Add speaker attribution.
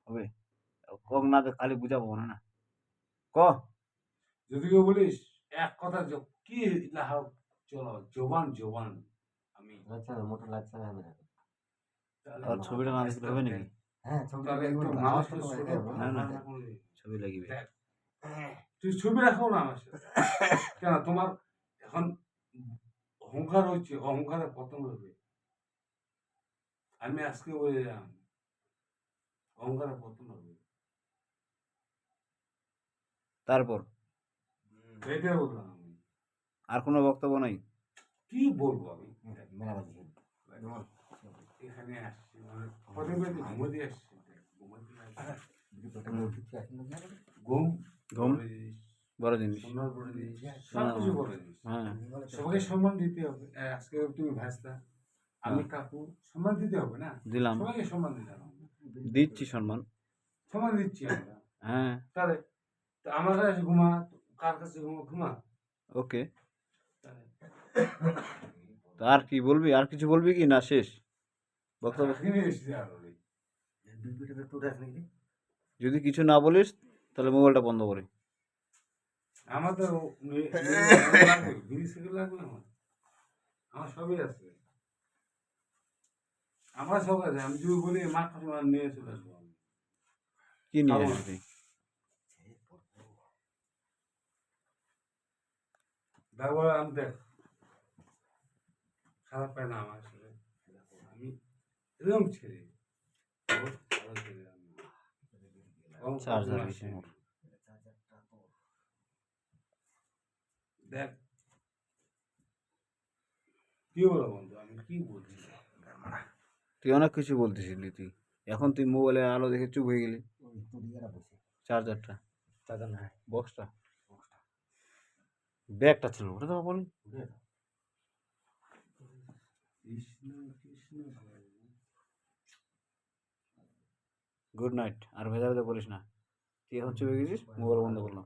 Speaker 1: হবে কক না তো খালি বুঝাবো না না ক
Speaker 2: যদি কেউ বলিস এক কথা কি লাহাও চলো জবান জবান আমি
Speaker 3: মোটর লাগছে
Speaker 1: আর ছবিটা না দেখলে হবে নাকি
Speaker 3: হ্যাঁ ছবিটা
Speaker 2: তাহলে একটু
Speaker 3: দেখবো
Speaker 2: মানুষ
Speaker 3: তো,
Speaker 2: ছোট
Speaker 1: না, না।
Speaker 2: ভাষা করলে
Speaker 1: ছবি লাগিবে
Speaker 2: দেখ, তুই ছবি রাখো না আমার সাথে কেন তোমার এখন অহংকার হচ্ছে অহংকারের পতন হবে আমি আজকে বললাম অহংকারের পতন হবে
Speaker 1: তারপর
Speaker 2: এটাই বললাম আমি
Speaker 1: আর কোনো বক্তব্য নাই
Speaker 2: কি বলবো আমি
Speaker 3: মেলাবাজি
Speaker 2: এখানে আসছি মানে প্রতিবাদী ঘুমোতে আসছি ঘুমোতে ঘুম
Speaker 1: ঘুম
Speaker 2: বড় জিনিস,
Speaker 1: বড় জিনিস
Speaker 2: সোনার বড় জিনিস, সবকিছু বড় জিনিস
Speaker 1: হ্যাঁ
Speaker 2: সবাইকে সম্মান দিতে হবে আজকে তুমি ভাস্তা আমি কাকু সম্মান দিতে হবে না
Speaker 1: দিলাম
Speaker 2: সবাইকে সম্মান দিতে হবে
Speaker 1: দিচ্ছি সম্মান
Speaker 2: সম্মান দিচ্ছি আমরা
Speaker 1: হ্যাঁ
Speaker 2: তাহলে তো আমার কাছে ঘুমা কার কাছে ঘুমা
Speaker 1: ওকে
Speaker 2: তাহলে
Speaker 1: তো আর কি বলবি আর কিছু বলবি কি না শেষ বক্তব্য
Speaker 2: কিনে এসেছি আর ওই।
Speaker 1: যদি কিছু না বলিস তাহলে মোবাইলটা বন্ধ করে
Speaker 2: আমার তো লাগবে বিড়ি সিগারেট লাগবে আমার সবই আছে আমার সব আছে আমি যদি বলি মাছ মাছ নিয়ে চলে আসবো আমি
Speaker 1: কি নিয়ে
Speaker 2: খাবো না।
Speaker 1: আসবি
Speaker 2: তারপর আমি দেখ খারাপ পাই না আমার আসলে আমি এরকম ছেড়ে বহুত ভালো ছেলে আমি। কম
Speaker 1: চার্জার
Speaker 2: খরচে
Speaker 1: বেশি
Speaker 2: আসে।
Speaker 1: মোট
Speaker 2: দেখ কি বলো বন্ধু আমি কি বলছি
Speaker 1: তুই অনেক কিছু বলতেছিলি তুই এখন তুই মোবাইলের আলো দেখে চুপ হয়ে গেলি চার্জারটা
Speaker 3: চার্জার না
Speaker 1: বক্সটা ব্যাগটা ছিল ওটা তো বলি
Speaker 2: কৃষ্ণ কৃষ্ণ
Speaker 1: গুড নাইট আর ভেজা ভেজা বলিস না তুই এখন চুপ হয়ে গেছিস মোবাইল বন্ধ করলাম